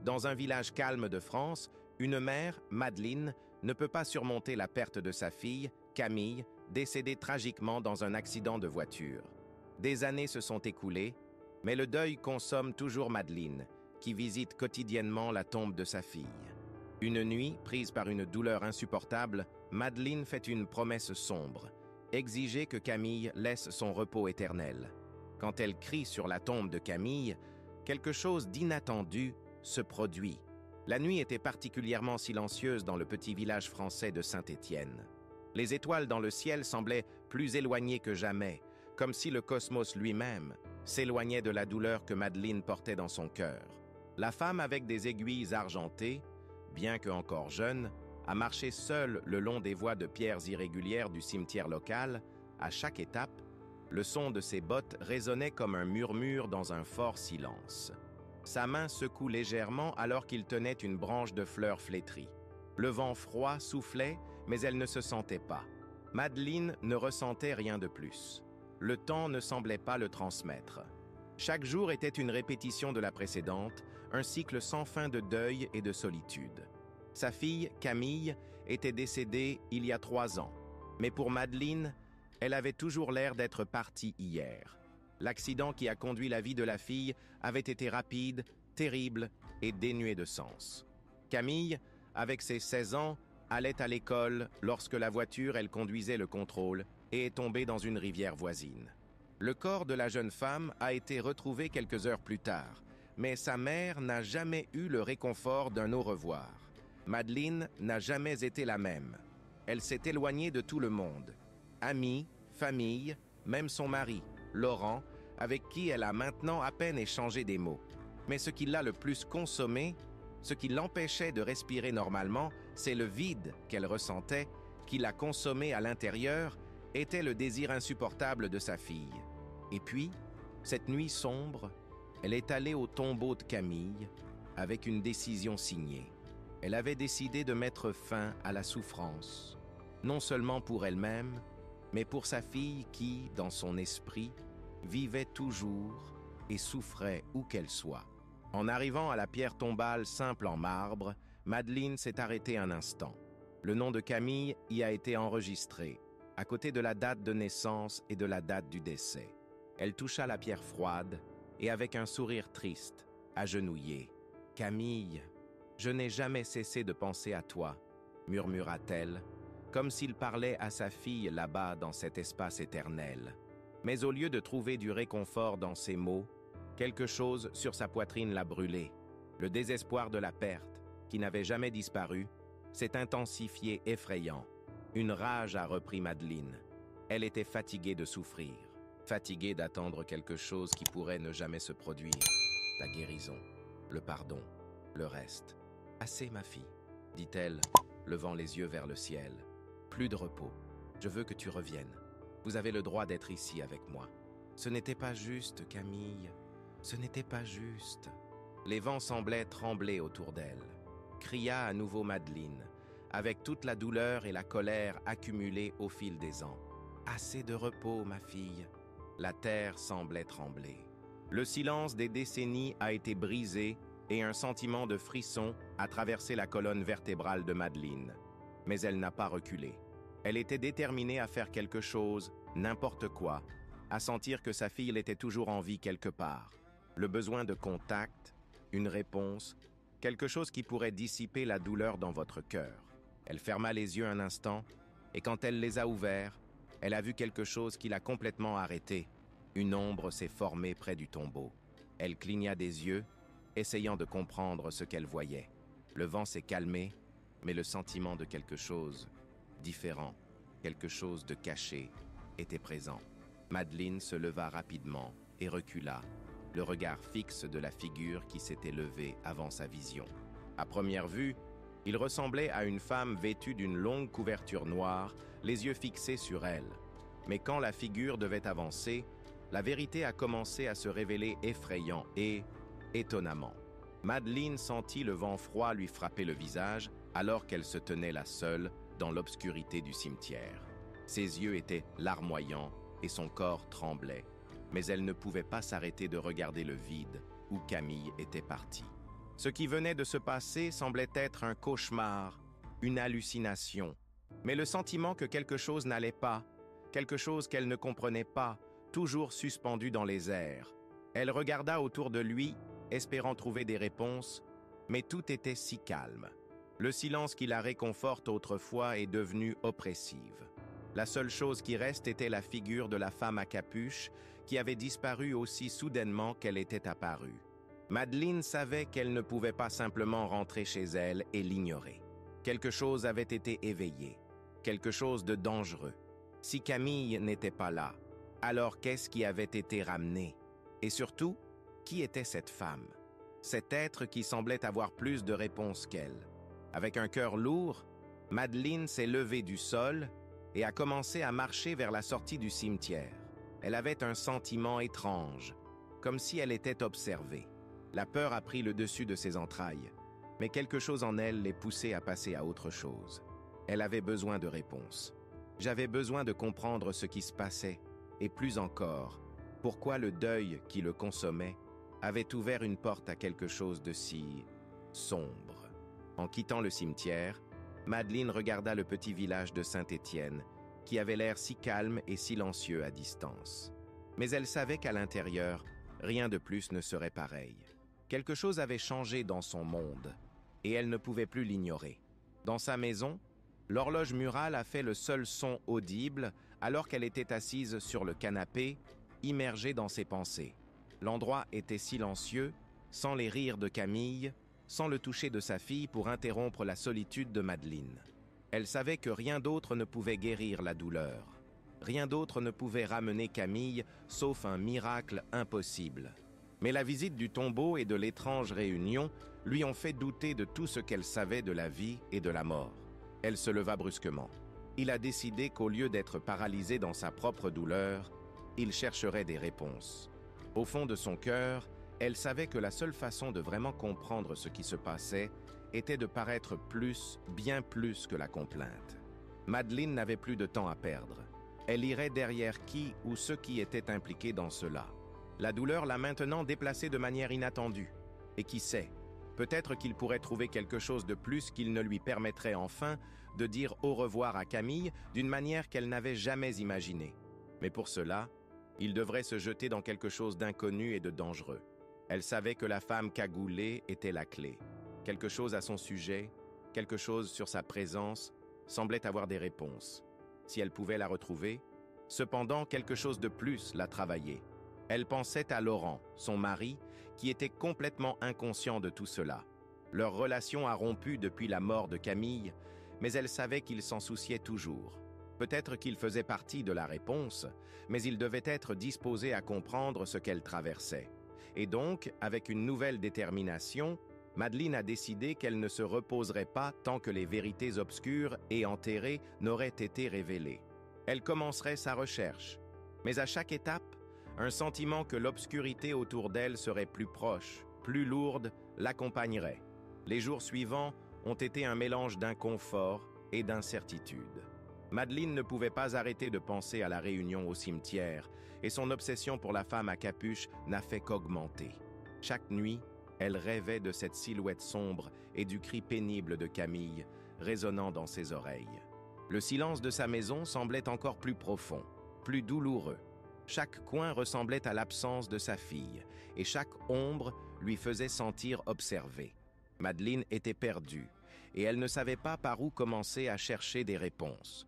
Dans un village calme de France, une mère, Madeleine, ne peut pas surmonter la perte de sa fille, Camille, décédée tragiquement dans un accident de voiture. Des années se sont écoulées, mais le deuil consomme toujours Madeleine, qui visite quotidiennement la tombe de sa fille. Une nuit, prise par une douleur insupportable, Madeleine fait une promesse sombre, exiger que Camille laisse son repos éternel. Quand elle crie sur la tombe de Camille, quelque chose d'inattendu se produit. La nuit était particulièrement silencieuse dans le petit village français de Saint-Étienne. Les étoiles dans le ciel semblaient plus éloignées que jamais, comme si le cosmos lui-même s'éloignait de la douleur que Madeleine portait dans son cœur. La femme avec des aiguilles argentées, bien que encore jeune, a marché seule le long des voies de pierres irrégulières du cimetière local. À chaque étape, le son de ses bottes résonnait comme un murmure dans un fort silence. Sa main secoue légèrement alors qu'il tenait une branche de fleurs flétrie. Le vent froid soufflait, mais elle ne se sentait pas. Madeleine ne ressentait rien de plus. Le temps ne semblait pas le transmettre. Chaque jour était une répétition de la précédente, un cycle sans fin de deuil et de solitude. Sa fille, Camille, était décédée il y a 3 ans. Mais pour Madeleine, elle avait toujours l'air d'être partie hier. L'accident qui a conduit la vie de la fille avait été rapide, terrible et dénué de sens. Camille, avec ses 16 ans, allait à l'école lorsque la voiture elle conduisait le contrôle et est tombée dans une rivière voisine. Le corps de la jeune femme a été retrouvé quelques heures plus tard, mais sa mère n'a jamais eu le réconfort d'un au revoir. Madeleine n'a jamais été la même. Elle s'est éloignée de tout le monde. Amis, famille, même son mari, Laurent, avec qui elle a maintenant à peine échangé des mots. Mais ce qui l'a le plus consommée, ce qui l'empêchait de respirer normalement, c'est le vide qu'elle ressentait, qui l'a consommé à l'intérieur, était le désir insupportable de sa fille. Et puis, cette nuit sombre, elle est allée au tombeau de Camille avec une décision signée. Elle avait décidé de mettre fin à la souffrance, non seulement pour elle-même, mais pour sa fille qui, dans son esprit, vivait toujours et souffrait où qu'elle soit. En arrivant à la pierre tombale simple en marbre, Madeleine s'est arrêtée un instant. Le nom de Camille y a été enregistré, à côté de la date de naissance et de la date du décès. Elle toucha la pierre froide et avec un sourire triste, agenouillée. « Camille, je n'ai jamais cessé de penser à toi, » murmura-t-elle, comme s'il parlait à sa fille là-bas dans cet espace éternel. Mais au lieu de trouver du réconfort dans ces mots, quelque chose sur sa poitrine l'a brûlé. Le désespoir de la perte, qui n'avait jamais disparu, s'est intensifié effrayant. Une rage a repris Madeleine. Elle était fatiguée de souffrir, fatiguée d'attendre quelque chose qui pourrait ne jamais se produire. La guérison, le pardon, le reste. « Assez, ma fille, » dit-elle, levant les yeux vers le ciel. « Plus de repos. Je veux que tu reviennes. Vous avez le droit d'être ici avec moi. » « Ce n'était pas juste, Camille. Ce n'était pas juste. » Les vents semblaient trembler autour d'elle. Cria à nouveau Madeleine, avec toute la douleur et la colère accumulées au fil des ans. « Assez de repos, ma fille. » La terre semblait trembler. Le silence des décennies a été brisé et un sentiment de frisson a traversé la colonne vertébrale de Madeleine. Mais elle n'a pas reculé. Elle était déterminée à faire quelque chose, n'importe quoi, à sentir que sa fille était toujours en vie quelque part. Le besoin de contact, une réponse, quelque chose qui pourrait dissiper la douleur dans votre cœur. Elle ferma les yeux un instant, et quand elle les a ouverts, elle a vu quelque chose qui l'a complètement arrêtée. Une ombre s'est formée près du tombeau. Elle cligna des yeux, essayant de comprendre ce qu'elle voyait. Le vent s'est calmé, mais le sentiment de quelque chose différent, quelque chose de caché, était présent. Madeleine se leva rapidement et recula, le regard fixe de la figure qui s'était levée avant sa vision. À première vue, il ressemblait à une femme vêtue d'une longue couverture noire, les yeux fixés sur elle. Mais quand la figure devait avancer, la vérité a commencé à se révéler effrayant et étonnamment. Madeleine sentit le vent froid lui frapper le visage alors qu'elle se tenait là seule dans l'obscurité du cimetière. Ses yeux étaient larmoyants et son corps tremblait, mais elle ne pouvait pas s'arrêter de regarder le vide où Camille était partie. Ce qui venait de se passer semblait être un cauchemar, une hallucination. Mais le sentiment que quelque chose n'allait pas, quelque chose qu'elle ne comprenait pas, toujours suspendu dans les airs. Elle regarda autour de lui, espérant trouver des réponses, mais tout était si calme. Le silence qui la réconforte autrefois est devenu oppressive. La seule chose qui reste était la figure de la femme à capuche qui avait disparu aussi soudainement qu'elle était apparue. Madeleine savait qu'elle ne pouvait pas simplement rentrer chez elle et l'ignorer. Quelque chose avait été éveillé, quelque chose de dangereux. Si Camille n'était pas là, alors qu'est-ce qui avait été ramené? Et surtout, qui était cette femme? Cet être qui semblait avoir plus de réponses qu'elle. Avec un cœur lourd, Madeleine s'est levée du sol et a commencé à marcher vers la sortie du cimetière. Elle avait un sentiment étrange, comme si elle était observée. La peur a pris le dessus de ses entrailles, mais quelque chose en elle les poussait à passer à autre chose. Elle avait besoin de réponses. J'avais besoin de comprendre ce qui se passait, et plus encore, pourquoi le deuil qui le consommait avait ouvert une porte à quelque chose de si sombre. En quittant le cimetière, Madeleine regarda le petit village de Saint-Étienne, qui avait l'air si calme et silencieux à distance. Mais elle savait qu'à l'intérieur, rien de plus ne serait pareil. Quelque chose avait changé dans son monde, et elle ne pouvait plus l'ignorer. Dans sa maison, l'horloge murale a fait le seul son audible alors qu'elle était assise sur le canapé, immergée dans ses pensées. L'endroit était silencieux, sans les rires de Camille, sans le toucher de sa fille pour interrompre la solitude de Madeleine. Elle savait que rien d'autre ne pouvait guérir la douleur. Rien d'autre ne pouvait ramener Camille, sauf un miracle impossible. Mais la visite du tombeau et de l'étrange réunion lui ont fait douter de tout ce qu'elle savait de la vie et de la mort. Elle se leva brusquement. Il a décidé qu'au lieu d'être paralysé dans sa propre douleur, il chercherait des réponses. Au fond de son cœur, elle savait que la seule façon de vraiment comprendre ce qui se passait était de paraître plus, bien plus que la complainte. Madeleine n'avait plus de temps à perdre. Elle irait derrière qui ou ceux qui étaient impliqués dans cela. La douleur l'a maintenant déplacée de manière inattendue. Et qui sait, peut-être qu'il pourrait trouver quelque chose de plus qu'il ne lui permettrait enfin de dire au revoir à Camille d'une manière qu'elle n'avait jamais imaginée. Mais pour cela, il devrait se jeter dans quelque chose d'inconnu et de dangereux. Elle savait que la femme cagoulée était la clé. Quelque chose à son sujet, quelque chose sur sa présence, semblait avoir des réponses. Si elle pouvait la retrouver, cependant quelque chose de plus la travaillait. Elle pensait à Laurent, son mari, qui était complètement inconscient de tout cela. Leur relation a rompu depuis la mort de Camille, mais elle savait qu'il s'en souciait toujours. Peut-être qu'il faisait partie de la réponse, mais il devait être disposé à comprendre ce qu'elle traversait. Et donc, avec une nouvelle détermination, Madeleine a décidé qu'elle ne se reposerait pas tant que les vérités obscures et enterrées n'auraient été révélées. Elle commencerait sa recherche, mais à chaque étape, un sentiment que l'obscurité autour d'elle serait plus proche, plus lourde, l'accompagnerait. Les jours suivants ont été un mélange d'inconfort et d'incertitude. Madeleine ne pouvait pas arrêter de penser à la réunion au cimetière, et son obsession pour la femme à capuche n'a fait qu'augmenter. Chaque nuit, elle rêvait de cette silhouette sombre et du cri pénible de Camille, résonnant dans ses oreilles. Le silence de sa maison semblait encore plus profond, plus douloureux. Chaque coin ressemblait à l'absence de sa fille, et chaque ombre lui faisait sentir observée. Madeleine était perdue, et elle ne savait pas par où commencer à chercher des réponses.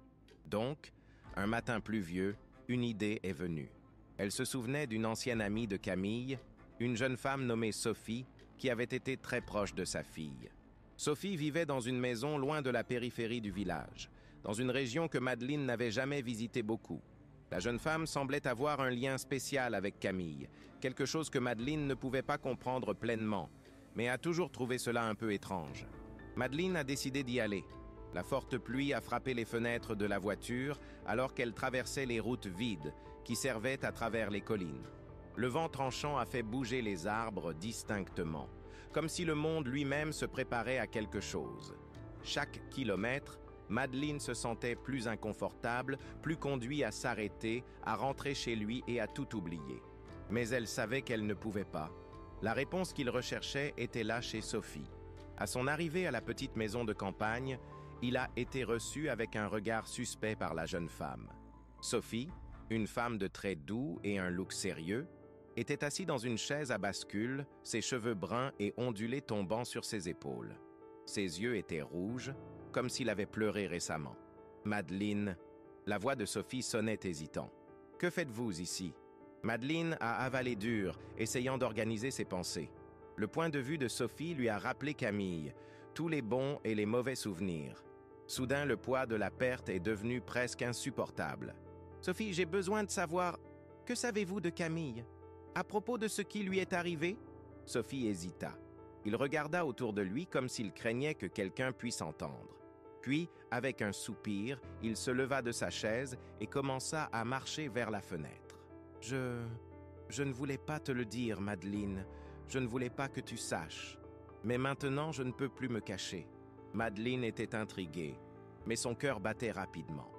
Donc, un matin pluvieux, une idée est venue. Elle se souvenait d'une ancienne amie de Camille, une jeune femme nommée Sophie, qui avait été très proche de sa fille. Sophie vivait dans une maison loin de la périphérie du village, dans une région que Madeleine n'avait jamais visitée beaucoup. La jeune femme semblait avoir un lien spécial avec Camille, quelque chose que Madeleine ne pouvait pas comprendre pleinement, mais a toujours trouvé cela un peu étrange. Madeleine a décidé d'y aller. La forte pluie a frappé les fenêtres de la voiture alors qu'elle traversait les routes vides qui servaient à travers les collines. Le vent tranchant a fait bouger les arbres distinctement, comme si le monde lui-même se préparait à quelque chose. Chaque kilomètre, Madeleine se sentait plus inconfortable, plus conduit à s'arrêter, à rentrer chez lui et à tout oublier. Mais elle savait qu'elle ne pouvait pas. La réponse qu'il recherchait était là chez Sophie. À son arrivée à la petite maison de campagne, il a été reçu avec un regard suspect par la jeune femme. Sophie, une femme de traits doux et un look sérieux, était assise dans une chaise à bascule, ses cheveux bruns et ondulés tombant sur ses épaules. Ses yeux étaient rouges, comme s'il avait pleuré récemment. « Madeleine !» La voix de Sophie sonnait hésitant. « Que faites-vous ici ?» Madeleine a avalé dur, essayant d'organiser ses pensées. Le point de vue de Sophie lui a rappelé Camille, tous les bons et les mauvais souvenirs. Soudain, le poids de la perte est devenu presque insupportable. « Sophie, j'ai besoin de savoir, que savez-vous de Camille? À propos de ce qui lui est arrivé ?» Sophie hésita. Il regarda autour de lui comme s'il craignait que quelqu'un puisse entendre. Puis, avec un soupir, il se leva de sa chaise et commença à marcher vers la fenêtre. « Je ne voulais pas te le dire, Madeleine. Je ne voulais pas que tu saches. Mais maintenant, je ne peux plus me cacher. » Madeleine était intriguée, mais son cœur battait rapidement.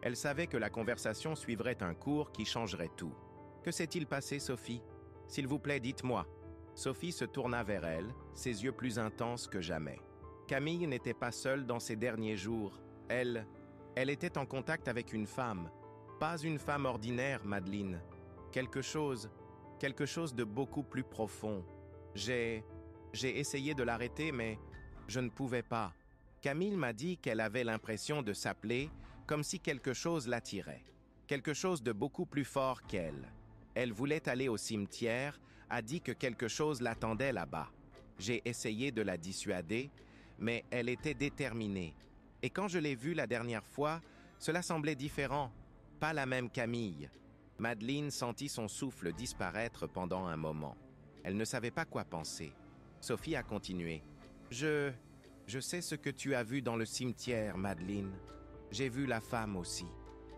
Elle savait que la conversation suivrait un cours qui changerait tout. « Que s'est-il passé, Sophie? S'il vous plaît, dites-moi. » Sophie se tourna vers elle, ses yeux plus intenses que jamais. Camille n'était pas seule dans ces derniers jours. Elle était en contact avec une femme. Pas une femme ordinaire, Madeleine. Quelque chose de beaucoup plus profond. J'ai essayé de l'arrêter, mais je ne pouvais pas. Camille m'a dit qu'elle avait l'impression de s'appeler comme si quelque chose l'attirait. Quelque chose de beaucoup plus fort qu'elle. Elle voulait aller au cimetière, a dit que quelque chose l'attendait là-bas. J'ai essayé de la dissuader, mais elle était déterminée. Et quand je l'ai vue la dernière fois, cela semblait différent, pas la même Camille. Madeleine sentit son souffle disparaître pendant un moment. Elle ne savait pas quoi penser. Sophie a continué. « Je sais ce que tu as vu dans le cimetière, Madeleine. J'ai vu la femme aussi.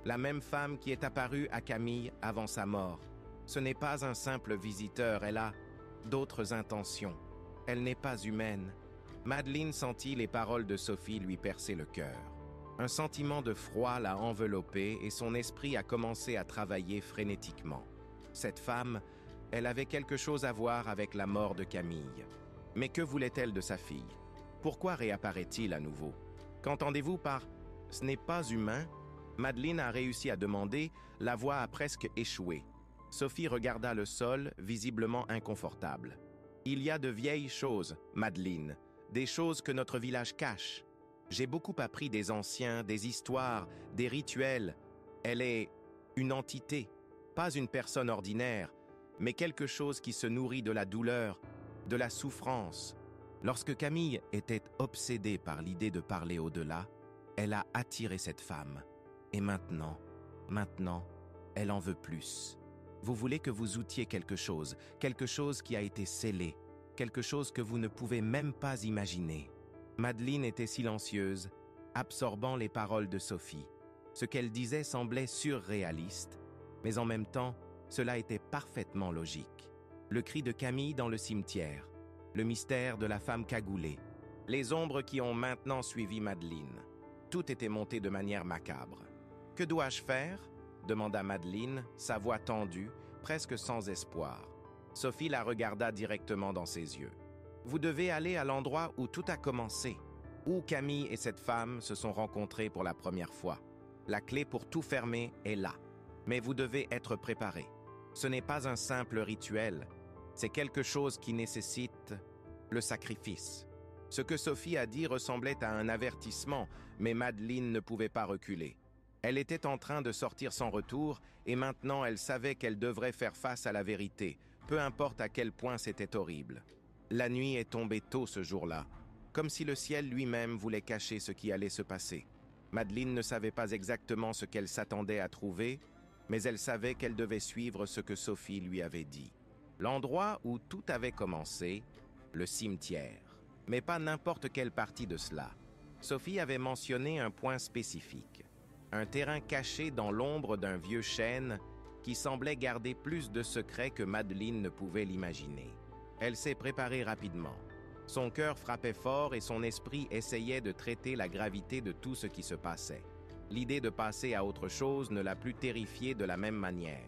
La même femme qui est apparue à Camille avant sa mort. Ce n'est pas un simple visiteur, elle a d'autres intentions. Elle n'est pas humaine. » Madeleine sentit les paroles de Sophie lui percer le cœur. Un sentiment de froid l'a enveloppée et son esprit a commencé à travailler frénétiquement. Cette femme, elle avait quelque chose à voir avec la mort de Camille. Mais que voulait-elle de sa fille? Pourquoi réapparaît-il à nouveau? Qu'entendez-vous par « ce n'est pas humain » Madeleine a réussi à demander, la voix a presque échoué. Sophie regarda le sol, visiblement inconfortable. « Il y a de vieilles choses, Madeleine, des choses que notre village cache. J'ai beaucoup appris des anciens, des histoires, des rituels. Elle est une entité, pas une personne ordinaire, mais quelque chose qui se nourrit de la douleur, de la souffrance. Lorsque Camille était obsédée par l'idée de parler au-delà, elle a attiré cette femme. Et maintenant, elle en veut plus. Vous voulez que vous outiez quelque chose qui a été scellé, quelque chose que vous ne pouvez même pas imaginer. » Madeleine était silencieuse, absorbant les paroles de Sophie. Ce qu'elle disait semblait surréaliste, mais en même temps, cela était parfaitement logique. Le cri de Camille dans le cimetière, le mystère de la femme cagoulée, les ombres qui ont maintenant suivi Madeleine. Tout était monté de manière macabre. « Que dois-je faire ?» demanda Madeleine, sa voix tendue, presque sans espoir. Sophie la regarda directement dans ses yeux. Vous devez aller à l'endroit où tout a commencé, où Camille et cette femme se sont rencontrés pour la première fois. La clé pour tout fermer est là. Mais vous devez être préparé. Ce n'est pas un simple rituel, c'est quelque chose qui nécessite le sacrifice. Ce que Sophie a dit ressemblait à un avertissement, mais Madeleine ne pouvait pas reculer. Elle était en train de sortir sans retour, et maintenant elle savait qu'elle devrait faire face à la vérité, peu importe à quel point c'était horrible. La nuit est tombée tôt ce jour-là, comme si le ciel lui-même voulait cacher ce qui allait se passer. Madeleine ne savait pas exactement ce qu'elle s'attendait à trouver, mais elle savait qu'elle devait suivre ce que Sophie lui avait dit. L'endroit où tout avait commencé, le cimetière. Mais pas n'importe quelle partie de cela. Sophie avait mentionné un point spécifique. Un terrain caché dans l'ombre d'un vieux chêne qui semblait garder plus de secrets que Madeleine ne pouvait l'imaginer. Elle s'est préparée rapidement. Son cœur frappait fort et son esprit essayait de traiter la gravité de tout ce qui se passait. L'idée de passer à autre chose ne l'a plus terrifiée de la même manière.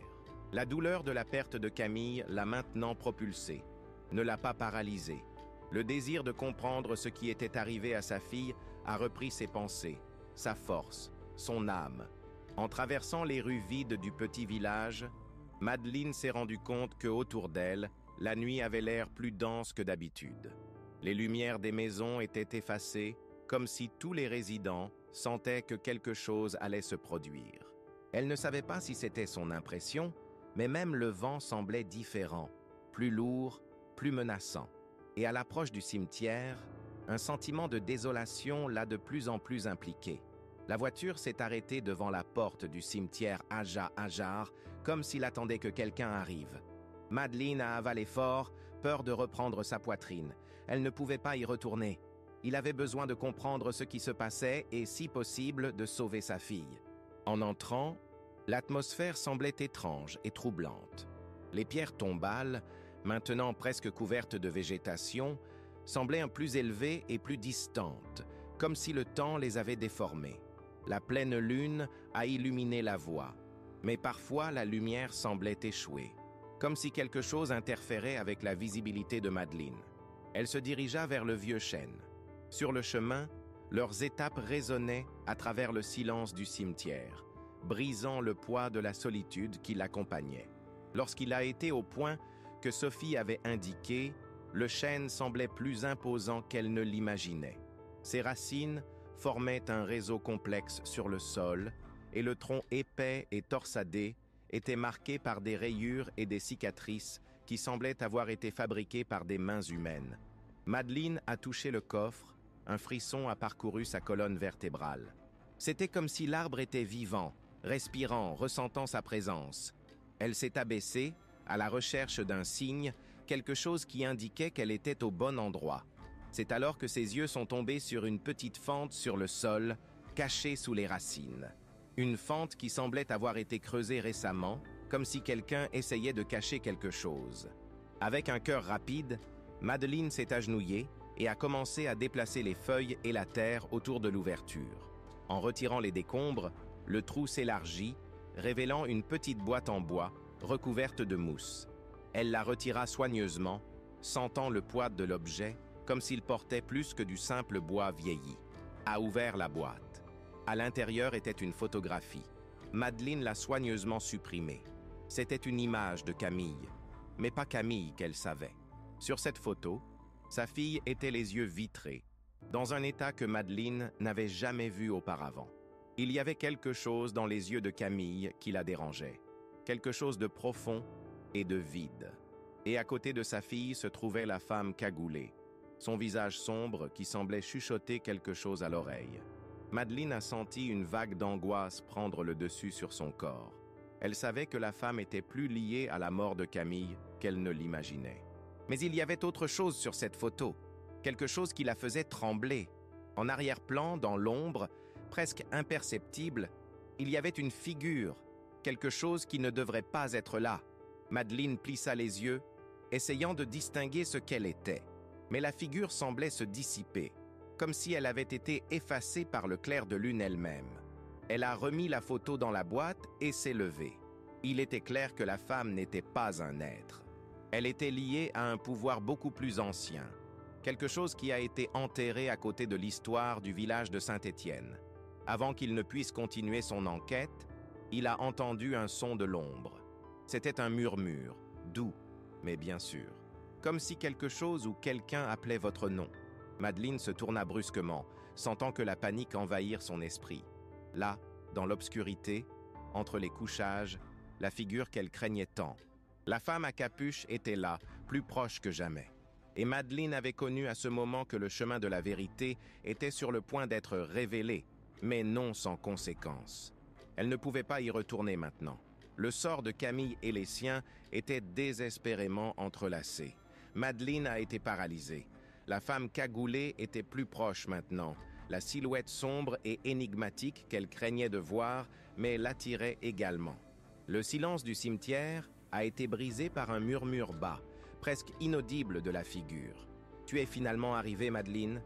La douleur de la perte de Camille l'a maintenant propulsée. ne l'a pas paralysée. Le désir de comprendre ce qui était arrivé à sa fille a repris ses pensées, sa force, son âme. En traversant les rues vides du petit village, Madeleine s'est rendue compte que autour d'elle, la nuit avait l'air plus dense que d'habitude. Les lumières des maisons étaient effacées, comme si tous les résidents sentaient que quelque chose allait se produire. Elle ne savait pas si c'était son impression, mais même le vent semblait différent, plus lourd, plus menaçant. Et à l'approche du cimetière, un sentiment de désolation l'a de plus en plus impliqué. La voiture s'est arrêtée devant la porte du cimetière Aja-Ajar, comme s'il attendait que quelqu'un arrive. Madeleine a avalé fort, peur de reprendre sa poitrine. Elle ne pouvait pas y retourner. Il avait besoin de comprendre ce qui se passait et, si possible, de sauver sa fille. En entrant, l'atmosphère semblait étrange et troublante. Les pierres tombales, maintenant presque couvertes de végétation, semblaient plus élevées et plus distantes, comme si le temps les avait déformées. La pleine lune a illuminé la voie, mais parfois la lumière semblait échouer, comme si quelque chose interférait avec la visibilité de Madeleine. Elle se dirigea vers le vieux chêne. Sur le chemin, leurs étapes résonnaient à travers le silence du cimetière, brisant le poids de la solitude qui l'accompagnait. Lorsqu'il a été au point que Sophie avait indiqué, le chêne semblait plus imposant qu'elle ne l'imaginait. Ses racines formaient un réseau complexe sur le sol, et le tronc épais et torsadé était marqué par des rayures et des cicatrices qui semblaient avoir été fabriquées par des mains humaines. Madeleine a touché le coffre, un frisson a parcouru sa colonne vertébrale. C'était comme si l'arbre était vivant, respirant, ressentant sa présence. Elle s'est abaissée, à la recherche d'un signe, quelque chose qui indiquait qu'elle était au bon endroit. C'est alors que ses yeux sont tombés sur une petite fente sur le sol, cachée sous les racines. Une fente qui semblait avoir été creusée récemment, comme si quelqu'un essayait de cacher quelque chose. Avec un cœur rapide, Madeleine s'est agenouillée et a commencé à déplacer les feuilles et la terre autour de l'ouverture. En retirant les décombres, le trou s'élargit, révélant une petite boîte en bois, recouverte de mousse. Elle la retira soigneusement, sentant le poids de l'objet, comme s'il portait plus que du simple bois vieilli. A ouvert la boîte. À l'intérieur était une photographie. Madeleine l'a soigneusement supprimée. C'était une image de Camille, mais pas Camille qu'elle savait. Sur cette photo, sa fille était les yeux vitrés, dans un état que Madeleine n'avait jamais vu auparavant. Il y avait quelque chose dans les yeux de Camille qui la dérangeait, quelque chose de profond et de vide. Et à côté de sa fille se trouvait la femme cagoulée, son visage sombre qui semblait chuchoter quelque chose à l'oreille. Madeleine a senti une vague d'angoisse prendre le dessus sur son corps. Elle savait que la femme était plus liée à la mort de Camille qu'elle ne l'imaginait. Mais il y avait autre chose sur cette photo, quelque chose qui la faisait trembler. En arrière-plan, dans l'ombre, presque imperceptible, il y avait une figure, quelque chose qui ne devrait pas être là. Madeleine plissa les yeux, essayant de distinguer ce qu'elle était. Mais la figure semblait se dissiper, comme si elle avait été effacée par le clair de lune elle-même. Elle a remis la photo dans la boîte et s'est levée. Il était clair que la femme n'était pas un être. Elle était liée à un pouvoir beaucoup plus ancien, quelque chose qui a été enterré à côté de l'histoire du village de Saint-Étienne. Avant qu'il ne puisse continuer son enquête, il a entendu un son de l'ombre. C'était un murmure, doux, mais bien sûr, comme si quelque chose ou quelqu'un appelait votre nom. Madeleine se tourna brusquement, sentant que la panique envahir son esprit. Là, dans l'obscurité, entre les couchages, la figure qu'elle craignait tant. La femme à capuche était là, plus proche que jamais. Et Madeleine avait connu à ce moment que le chemin de la vérité était sur le point d'être révélé, mais non sans conséquence. Elle ne pouvait pas y retourner maintenant. Le sort de Camille et les siens était désespérément entrelacé. Madeleine a été paralysée. La femme cagoulée était plus proche maintenant. La silhouette sombre et énigmatique qu'elle craignait de voir, mais l'attirait également. Le silence du cimetière a été brisé par un murmure bas, presque inaudible de la figure. « Tu es finalement arrivée, Madeleine ?»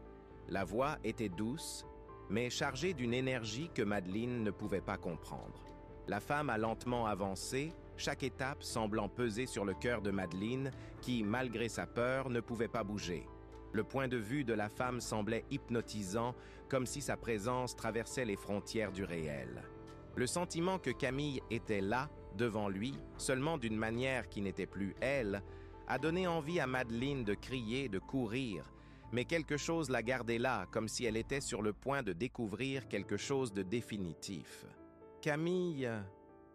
La voix était douce, mais chargée d'une énergie que Madeleine ne pouvait pas comprendre. La femme a lentement avancé, chaque étape semblant peser sur le cœur de Madeleine, qui, malgré sa peur, ne pouvait pas bouger. Le point de vue de la femme semblait hypnotisant, comme si sa présence traversait les frontières du réel. Le sentiment que Camille était là, devant lui, seulement d'une manière qui n'était plus elle, a donné envie à Madeleine de crier, de courir, mais quelque chose la gardait là, comme si elle était sur le point de découvrir quelque chose de définitif. « Camille !»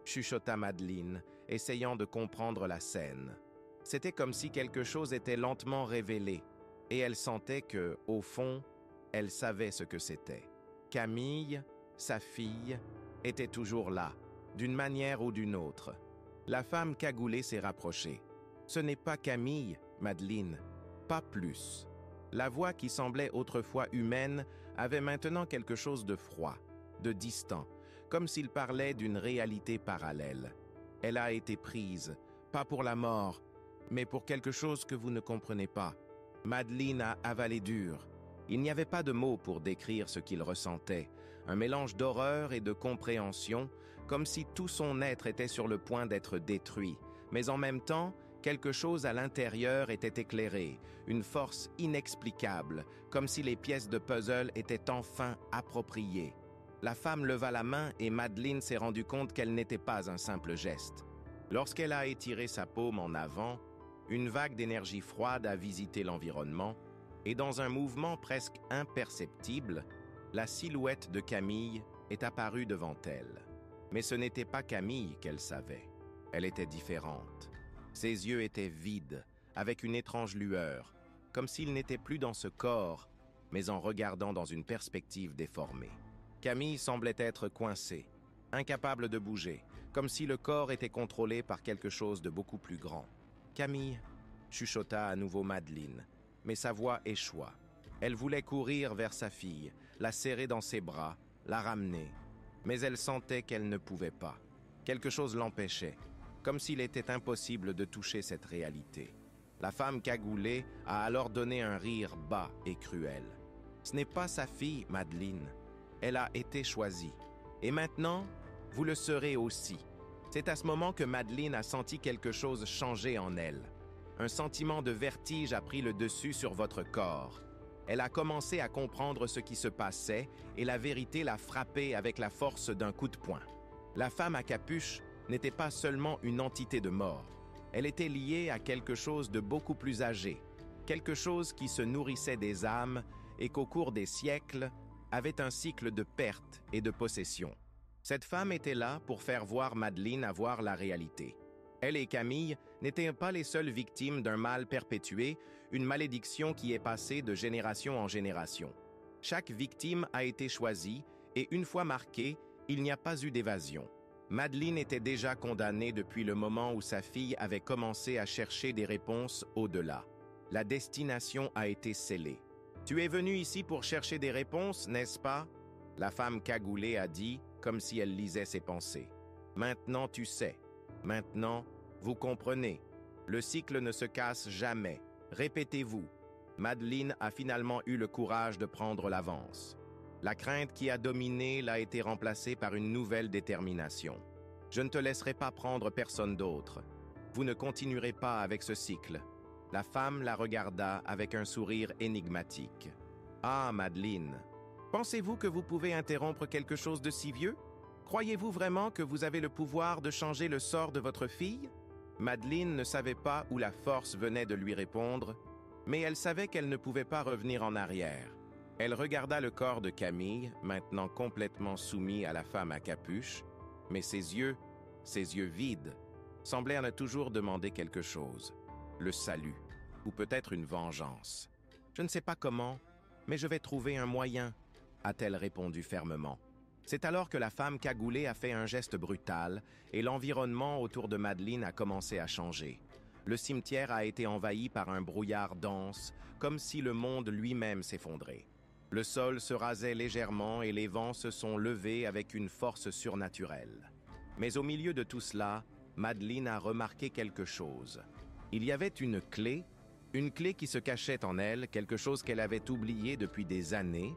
chuchota Madeleine, essayant de comprendre la scène. C'était comme si quelque chose était lentement révélé, et elle sentait que, au fond, elle savait ce que c'était. Camille, sa fille, était toujours là, d'une manière ou d'une autre. La femme cagoulée s'est rapprochée. Ce n'est pas Camille, Madeleine, pas plus. La voix qui semblait autrefois humaine avait maintenant quelque chose de froid, de distant, comme s'il parlait d'une réalité parallèle. Elle a été prise, pas pour la mort, mais pour quelque chose que vous ne comprenez pas. Madeleine a avalé dur. Il n'y avait pas de mots pour décrire ce qu'il ressentait, un mélange d'horreur et de compréhension, comme si tout son être était sur le point d'être détruit, mais en même temps, quelque chose à l'intérieur était éclairé, une force inexplicable, comme si les pièces de puzzle étaient enfin appropriées. La femme leva la main et Madeleine s'est rendue compte qu'elle n'était pas un simple geste. Lorsqu'elle a étiré sa paume en avant, une vague d'énergie froide a visité l'environnement, et dans un mouvement presque imperceptible, la silhouette de Camille est apparue devant elle. Mais ce n'était pas Camille qu'elle savait. Elle était différente. Ses yeux étaient vides, avec une étrange lueur, comme s'il n'était plus dans ce corps, mais en regardant dans une perspective déformée. Camille semblait être coincée, incapable de bouger, comme si le corps était contrôlé par quelque chose de beaucoup plus grand. « Camille !» chuchota à nouveau Madeleine, mais sa voix échoua. Elle voulait courir vers sa fille, la serrer dans ses bras, la ramener, mais elle sentait qu'elle ne pouvait pas. Quelque chose l'empêchait, comme s'il était impossible de toucher cette réalité. La femme cagoulée a alors donné un rire bas et cruel. Ce n'est pas sa fille, Madeleine. Elle a été choisie. Et maintenant, vous le serez aussi. C'est à ce moment que Madeleine a senti quelque chose changer en elle. Un sentiment de vertige a pris le dessus sur votre corps. Elle a commencé à comprendre ce qui se passait et la vérité l'a frappée avec la force d'un coup de poing. La femme à capuche n'était pas seulement une entité de mort. Elle était liée à quelque chose de beaucoup plus âgé, quelque chose qui se nourrissait des âmes et qu'au cours des siècles avait un cycle de perte et de possession. Cette femme était là pour faire voir Madeleine avoir la réalité. Elle et Camille n'étaient pas les seules victimes d'un mal perpétué, une malédiction qui est passée de génération en génération. Chaque victime a été choisie et une fois marquée, il n'y a pas eu d'évasion. Madeleine était déjà condamnée depuis le moment où sa fille avait commencé à chercher des réponses au-delà. La destination a été scellée. « Tu es venu ici pour chercher des réponses, n'est-ce pas ?» La femme cagoulée a dit, comme si elle lisait ses pensées. « Maintenant tu sais. Maintenant, vous comprenez. Le cycle ne se casse jamais. Répétez-vous. » Madeleine a finalement eu le courage de prendre l'avance. La crainte qui a dominé l'a été remplacée par une nouvelle détermination. « Je ne te laisserai pas prendre personne d'autre. Vous ne continuerez pas avec ce cycle. » La femme la regarda avec un sourire énigmatique. « Ah, Madeleine, pensez-vous que vous pouvez interrompre quelque chose de si vieux? Croyez-vous vraiment que vous avez le pouvoir de changer le sort de votre fille ?» Madeleine ne savait pas où la force venait de lui répondre, mais elle savait qu'elle ne pouvait pas revenir en arrière. Elle regarda le corps de Camille, maintenant complètement soumis à la femme à capuche, mais ses yeux vides, semblèrent ne toujours demander quelque chose. Le salut, ou peut-être une vengeance. « Je ne sais pas comment, mais je vais trouver un moyen, » a-t-elle répondu fermement. C'est alors que la femme cagoulée a fait un geste brutal et l'environnement autour de Madeleine a commencé à changer. Le cimetière a été envahi par un brouillard dense, comme si le monde lui-même s'effondrait. Le sol se rasait légèrement et les vents se sont levés avec une force surnaturelle. Mais au milieu de tout cela, Madeleine a remarqué quelque chose. Il y avait une clé qui se cachait en elle, quelque chose qu'elle avait oublié depuis des années,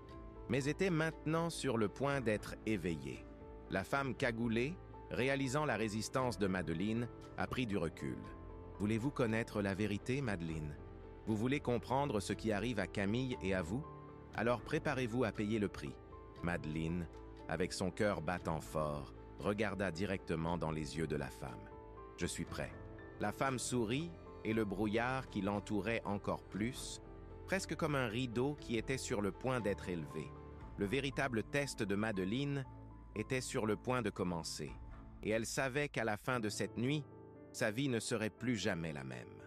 mais était maintenant sur le point d'être éveillée. La femme cagoulée Réalisant la résistance de Madeleine, a pris du recul. Voulez-vous connaître la vérité, Madeleine? Vous voulez comprendre ce qui arrive à Camille et à vous? Alors préparez-vous à payer le prix. Madeleine, avec son cœur battant fort, regarda directement dans les yeux de la femme. « Je suis prêt. » La femme sourit et le brouillard qui l'entourait encore plus, presque comme un rideau qui était sur le point d'être élevé. Le véritable test de Madeleine était sur le point de commencer, et elle savait qu'à la fin de cette nuit, sa vie ne serait plus jamais la même.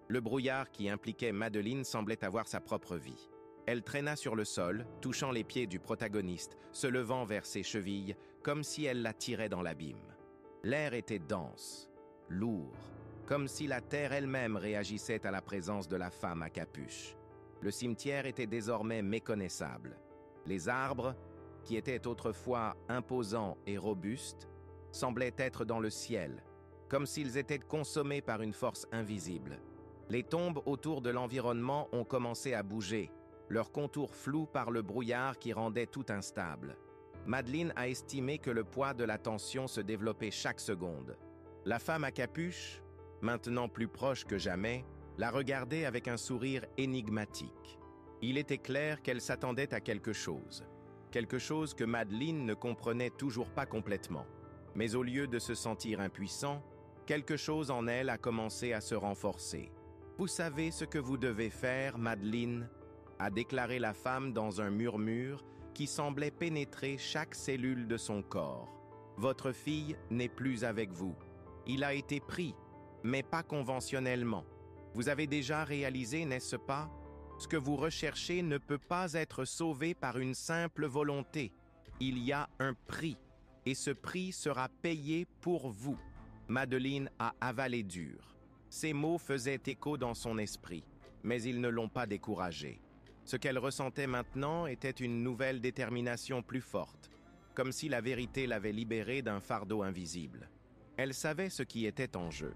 Le brouillard qui impliquait Madeleine semblait avoir sa propre vie. Elle traîna sur le sol, touchant les pieds du protagoniste, se levant vers ses chevilles, comme si elle la tirait dans l'abîme. L'air était dense, lourd, comme si la terre elle-même réagissait à la présence de la femme à capuche. Le cimetière était désormais méconnaissable. Les arbres, qui étaient autrefois imposants et robustes, semblaient être dans le ciel, comme s'ils étaient consommés par une force invisible. Les tombes autour de l'environnement ont commencé à bouger, leurs contours flous par le brouillard qui rendait tout instable. Madeleine a estimé que le poids de la tension se développait chaque seconde. La femme à capuche, maintenant plus proche que jamais, la regardait avec un sourire énigmatique. Il était clair qu'elle s'attendait à quelque chose que Madeleine ne comprenait toujours pas complètement. Mais au lieu de se sentir impuissant, quelque chose en elle a commencé à se renforcer. « Vous savez ce que vous devez faire, Madeleine ?» a déclaré la femme dans un murmure qui semblait pénétrer chaque cellule de son corps. « Votre fille n'est plus avec vous. Il a été pris, mais pas conventionnellement. Vous avez déjà réalisé, n'est-ce pas? Ce que vous recherchez ne peut pas être sauvé par une simple volonté. Il y a un prix, et ce prix sera payé pour vous. » Madeleine a avalé dur. Ces mots faisaient écho dans son esprit, mais ils ne l'ont pas découragée. Ce qu'elle ressentait maintenant était une nouvelle détermination plus forte, comme si la vérité l'avait libérée d'un fardeau invisible. Elle savait ce qui était en jeu,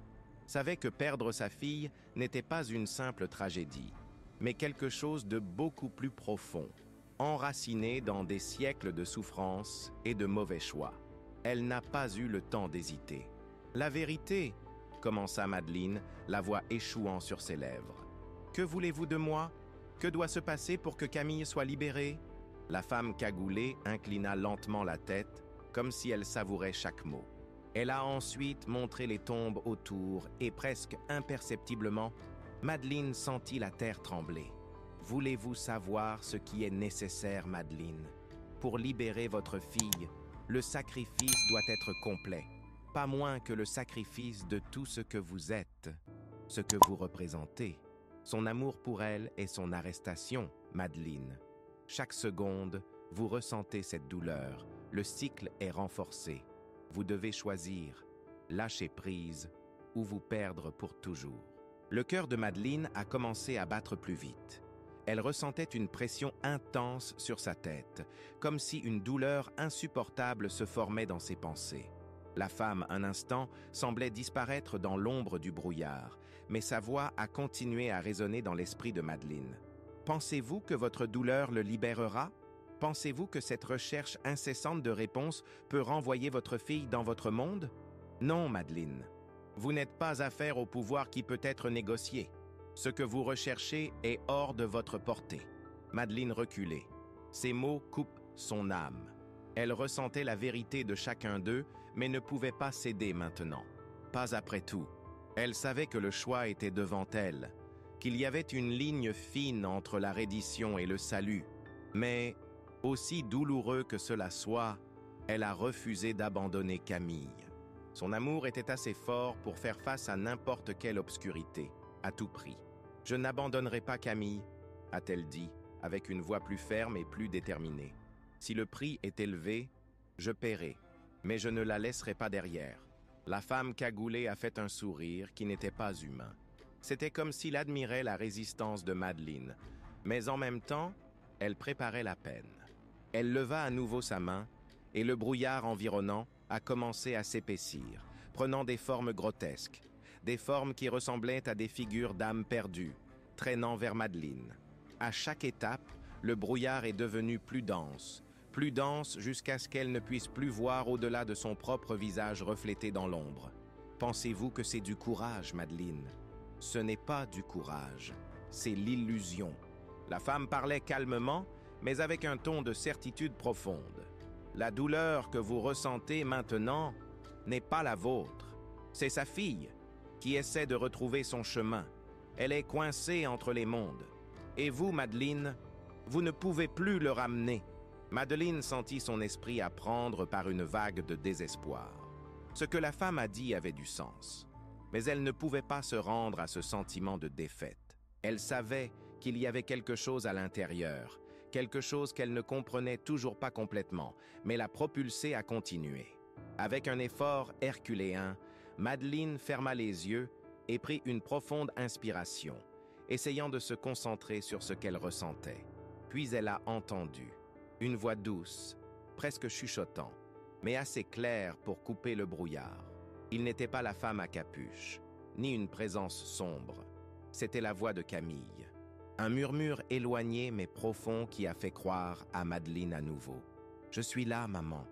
savait que perdre sa fille n'était pas une simple tragédie, mais quelque chose de beaucoup plus profond, enraciné dans des siècles de souffrance et de mauvais choix. Elle n'a pas eu le temps d'hésiter. « La vérité !» commença Madeleine, la voix échouant sur ses lèvres. « Que voulez-vous de moi? Que doit se passer pour que Camille soit libérée ?» La femme cagoulée inclina lentement la tête, comme si elle savourait chaque mot. Elle a ensuite montré les tombes autour et presque imperceptiblement, Madeleine sentit la terre trembler. « Voulez-vous savoir ce qui est nécessaire, Madeleine? Pour libérer votre fille, le sacrifice doit être complet, pas moins que le sacrifice de tout ce que vous êtes, ce que vous représentez. Son amour pour elle est son arrestation, Madeleine. Chaque seconde, vous ressentez cette douleur, le cycle est renforcé. Vous devez choisir, lâcher prise ou vous perdre pour toujours. » Le cœur de Madeleine a commencé à battre plus vite. Elle ressentait une pression intense sur sa tête, comme si une douleur insupportable se formait dans ses pensées. La femme, un instant, semblait disparaître dans l'ombre du brouillard, mais sa voix a continué à résonner dans l'esprit de Madeleine. « Pensez-vous que votre douleur le libérera? Pensez-vous que cette recherche incessante de réponses peut renvoyer votre fille dans votre monde? Non, Madeleine. Vous n'êtes pas affaire au pouvoir qui peut être négocié. Ce que vous recherchez est hors de votre portée. » Madeleine reculait. Ces mots coupent son âme. Elle ressentait la vérité de chacun d'eux, mais ne pouvait pas céder maintenant. Pas après tout. Elle savait que le choix était devant elle, qu'il y avait une ligne fine entre la reddition et le salut. Mais, aussi douloureux que cela soit, elle a refusé d'abandonner Camille. Son amour était assez fort pour faire face à n'importe quelle obscurité, à tout prix. « Je n'abandonnerai pas Camille », a-t-elle dit, avec une voix plus ferme et plus déterminée. « Si le prix est élevé, je paierai, mais je ne la laisserai pas derrière. » La femme cagoulée a fait un sourire qui n'était pas humain. C'était comme s'il admirait la résistance de Madeleine, mais en même temps, elle préparait la peine. Elle leva à nouveau sa main, et le brouillard environnant a commencé à s'épaissir, prenant des formes grotesques, des formes qui ressemblaient à des figures d'âmes perdues, traînant vers Madeleine. À chaque étape, le brouillard est devenu plus dense, plus dense jusqu'à ce qu'elle ne puisse plus voir au-delà de son propre visage reflété dans l'ombre. Pensez-vous que c'est du courage, Madeleine? Ce n'est pas du courage, c'est l'illusion. La femme parlait calmement, mais avec un ton de certitude profonde. La douleur que vous ressentez maintenant n'est pas la vôtre. C'est sa fille qui essaie de retrouver son chemin. Elle est coincée entre les mondes. Et vous, Madeleine, vous ne pouvez plus le ramener. Madeleine sentit son esprit apprendre par une vague de désespoir. Ce que la femme a dit avait du sens, mais elle ne pouvait pas se rendre à ce sentiment de défaite. Elle savait qu'il y avait quelque chose à l'intérieur, quelque chose qu'elle ne comprenait toujours pas complètement, mais la propulsait à continuer. Avec un effort herculéen, Madeleine ferma les yeux et prit une profonde inspiration, essayant de se concentrer sur ce qu'elle ressentait. Puis elle a entendu une voix douce, presque chuchotant, mais assez claire pour couper le brouillard. Il n'était pas la femme à capuche, ni une présence sombre. C'était la voix de Camille. Un murmure éloigné mais profond qui a fait croire à Madeleine à nouveau. « Je suis là, maman.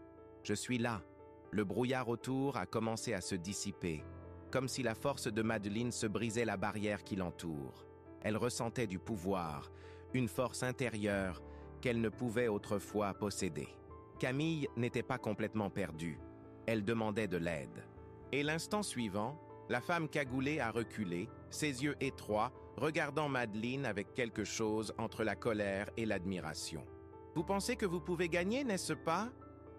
Je suis là. » Le brouillard autour a commencé à se dissiper, comme si la force de Madeleine se brisait la barrière qui l'entoure. Elle ressentait du pouvoir, une force intérieure qu'elle ne pouvait autrefois posséder. Camille n'était pas complètement perdue. Elle demandait de l'aide. Et l'instant suivant, la femme cagoulée a reculé, ses yeux étroits, regardant Madeleine avec quelque chose entre la colère et l'admiration. « Vous pensez que vous pouvez gagner, n'est-ce pas?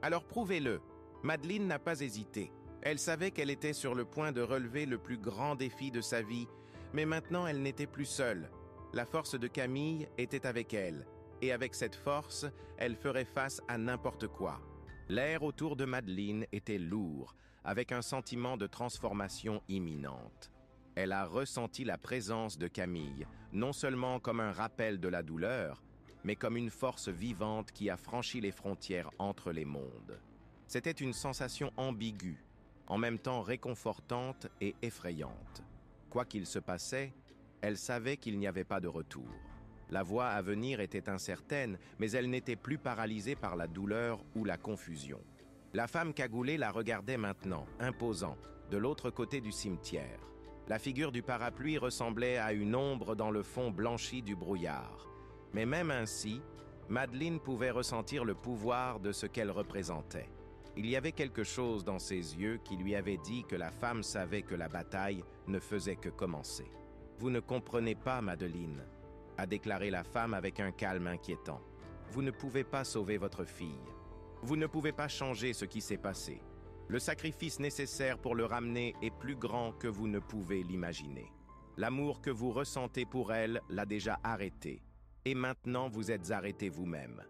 Alors prouvez-le. » Madeleine n'a pas hésité. Elle savait qu'elle était sur le point de relever le plus grand défi de sa vie, mais maintenant elle n'était plus seule. La force de Camille était avec elle, et avec cette force, elle ferait face à n'importe quoi. L'air autour de Madeleine était lourd, avec un sentiment de transformation imminente. Elle a ressenti la présence de Camille, non seulement comme un rappel de la douleur, mais comme une force vivante qui a franchi les frontières entre les mondes. C'était une sensation ambiguë, en même temps réconfortante et effrayante. Quoi qu'il se passait, elle savait qu'il n'y avait pas de retour. La voie à venir était incertaine, mais elle n'était plus paralysée par la douleur ou la confusion. La femme cagoulée la regardait maintenant, imposant, de l'autre côté du cimetière. La figure du parapluie ressemblait à une ombre dans le fond blanchi du brouillard. Mais même ainsi, Madeleine pouvait ressentir le pouvoir de ce qu'elle représentait. Il y avait quelque chose dans ses yeux qui lui avait dit que la femme savait que la bataille ne faisait que commencer. « Vous ne comprenez pas, Madeleine », a déclaré la femme avec un calme inquiétant. « Vous ne pouvez pas sauver votre fille. Vous ne pouvez pas changer ce qui s'est passé. Le sacrifice nécessaire pour le ramener est plus grand que vous ne pouvez l'imaginer. L'amour que vous ressentez pour elle l'a déjà arrêté. Et maintenant vous êtes arrêté vous-même. »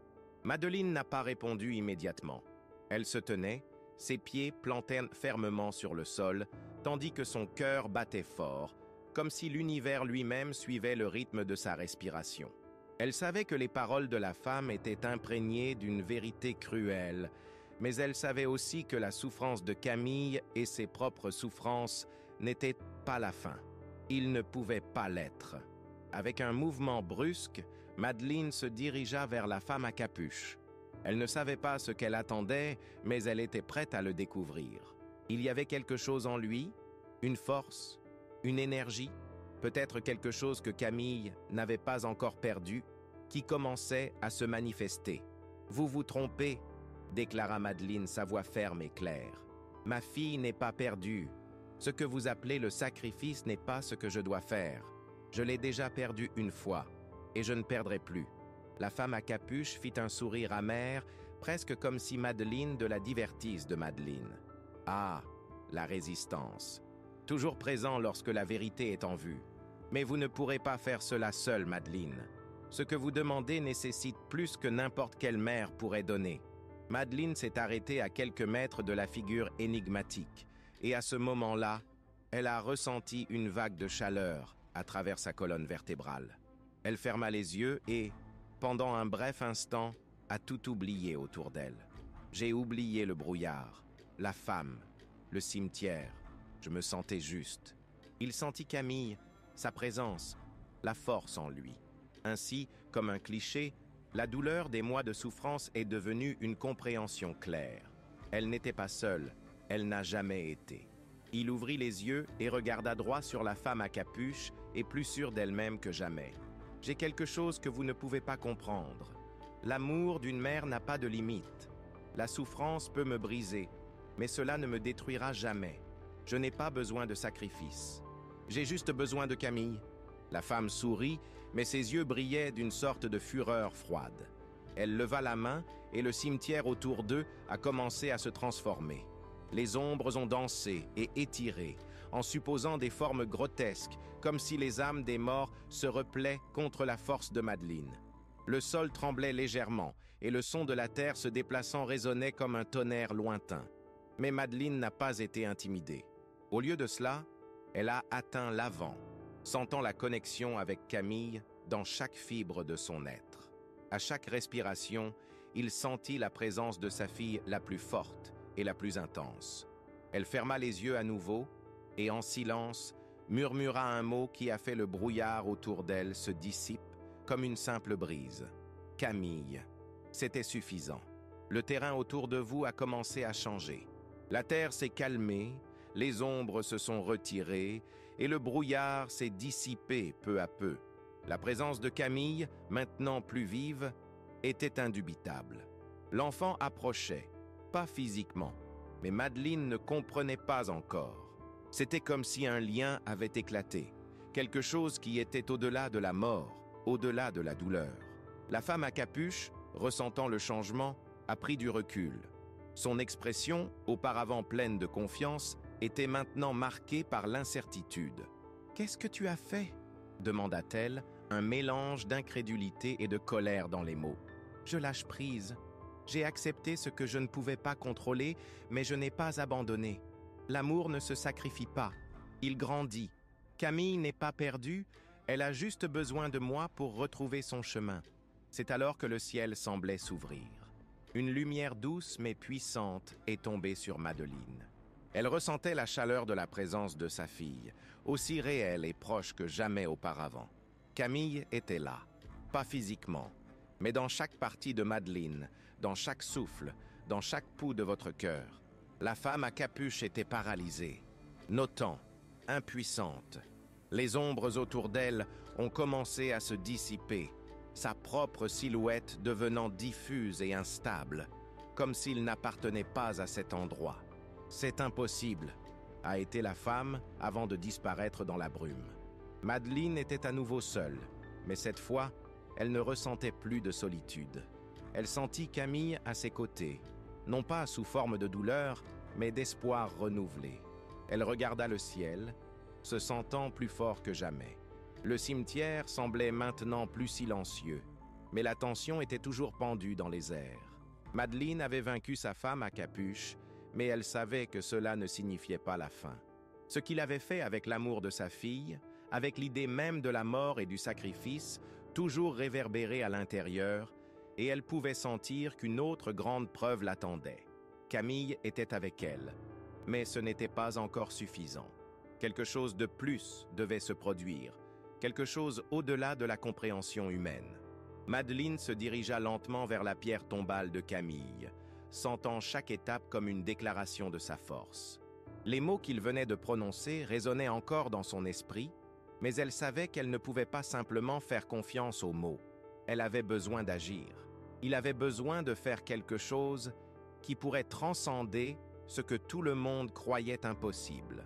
Madeleine n'a pas répondu immédiatement. Elle se tenait, ses pieds plantés fermement sur le sol, tandis que son cœur battait fort, comme si l'univers lui-même suivait le rythme de sa respiration. Elle savait que les paroles de la femme étaient imprégnées d'une vérité cruelle, mais elle savait aussi que la souffrance de Camille et ses propres souffrances n'étaient pas la fin. Il ne pouvait pas l'être. Avec un mouvement brusque, Madeleine se dirigea vers la femme à capuche. Elle ne savait pas ce qu'elle attendait, mais elle était prête à le découvrir. Il y avait quelque chose en lui, une force, une énergie, peut-être quelque chose que Camille n'avait pas encore perdu, qui commençait à se manifester. « Vous vous trompez », déclara Madeleine, sa voix ferme et claire. « Ma fille n'est pas perdue. Ce que vous appelez le sacrifice n'est pas ce que je dois faire. Je l'ai déjà perdu une fois, et je ne perdrai plus. » La femme à capuche fit un sourire amer, presque comme si Madeleine de la divertisse de Madeleine. Ah, la résistance. Toujours présent lorsque la vérité est en vue. Mais vous ne pourrez pas faire cela seule, Madeleine. Ce que vous demandez nécessite plus que n'importe quelle mère pourrait donner. Madeleine s'est arrêtée à quelques mètres de la figure énigmatique, et à ce moment-là, elle a ressenti une vague de chaleur à travers sa colonne vertébrale. Elle ferma les yeux et, pendant un bref instant, a tout oublié autour d'elle. J'ai oublié le brouillard, la femme, le cimetière. Je me sentais juste. Il sentit Camille, sa présence, la force en lui. Ainsi, comme un cliché, La douleur des mois de souffrance est devenue une compréhension claire. Elle n'était pas seule, elle n'a jamais été. Il ouvrit les yeux et regarda droit sur la femme à capuche et plus sûre d'elle-même que jamais. « J'ai quelque chose que vous ne pouvez pas comprendre. L'amour d'une mère n'a pas de limite. La souffrance peut me briser, mais cela ne me détruira jamais. Je n'ai pas besoin de sacrifice. J'ai juste besoin de Camille. » La femme sourit, mais ses yeux brillaient d'une sorte de fureur froide. Elle leva la main et le cimetière autour d'eux a commencé à se transformer. Les ombres ont dansé et étiré, en supposant des formes grotesques, comme si les âmes des morts se replaient contre la force de Madeleine. Le sol tremblait légèrement, et le son de la terre se déplaçant résonnait comme un tonnerre lointain. Mais Madeleine n'a pas été intimidée. Au lieu de cela, elle a atteint l'avant, sentant la connexion avec Camille dans chaque fibre de son être. À chaque respiration, il sentit la présence de sa fille la plus forte et la plus intense. Elle ferma les yeux à nouveau et, en silence, murmura un mot qui a fait le brouillard autour d'elle se dissipe comme une simple brise. « Camille ». C'était suffisant. Le terrain autour de vous a commencé à changer. La terre s'est calmée, les ombres se sont retirées et le brouillard s'est dissipé peu à peu. La présence de Camille, maintenant plus vive, était indubitable. L'enfant approchait, pas physiquement, mais Madeleine ne comprenait pas encore. C'était comme si un lien avait éclaté, quelque chose qui était au-delà de la mort, au-delà de la douleur. La femme à capuche, ressentant le changement, a pris du recul. Son expression, auparavant pleine de confiance, était maintenant marquée par l'incertitude. « Qu'est-ce que tu as fait ?» demanda-t-elle, un mélange d'incrédulité et de colère dans les mots. « Je lâche prise. J'ai accepté ce que je ne pouvais pas contrôler, mais je n'ai pas abandonné. L'amour ne se sacrifie pas. Il grandit. Camille n'est pas perdue, elle a juste besoin de moi pour retrouver son chemin. » C'est alors que le ciel semblait s'ouvrir. Une lumière douce mais puissante est tombée sur Madeleine. Elle ressentait la chaleur de la présence de sa fille, aussi réelle et proche que jamais auparavant. Camille était là, pas physiquement, mais dans chaque partie de Madeleine, dans chaque souffle, dans chaque pouls de votre cœur. La femme à capuche était paralysée, notant, impuissante. Les ombres autour d'elle ont commencé à se dissiper, sa propre silhouette devenant diffuse et instable, comme s'il n'appartenait pas à cet endroit. « C'est impossible », a été la femme avant de disparaître dans la brume. Madeleine était à nouveau seule, mais cette fois, elle ne ressentait plus de solitude. Elle sentit Camille à ses côtés, non pas sous forme de douleur, mais d'espoir renouvelé. Elle regarda le ciel, se sentant plus fort que jamais. Le cimetière semblait maintenant plus silencieux, mais la tension était toujours pendue dans les airs. Madeleine avait vaincu sa femme à capuche, mais elle savait que cela ne signifiait pas la fin. Ce qu'il avait fait avec l'amour de sa fille, avec l'idée même de la mort et du sacrifice, toujours réverbérée à l'intérieur, et elle pouvait sentir qu'une autre grande preuve l'attendait. Camille était avec elle, mais ce n'était pas encore suffisant. Quelque chose de plus devait se produire, quelque chose au-delà de la compréhension humaine. Madeleine se dirigea lentement vers la pierre tombale de Camille, sentant chaque étape comme une déclaration de sa force. Les mots qu'il venait de prononcer résonnaient encore dans son esprit, mais elle savait qu'elle ne pouvait pas simplement faire confiance aux mots. Elle avait besoin d'agir. Il avait besoin de faire quelque chose qui pourrait transcender ce que tout le monde croyait impossible.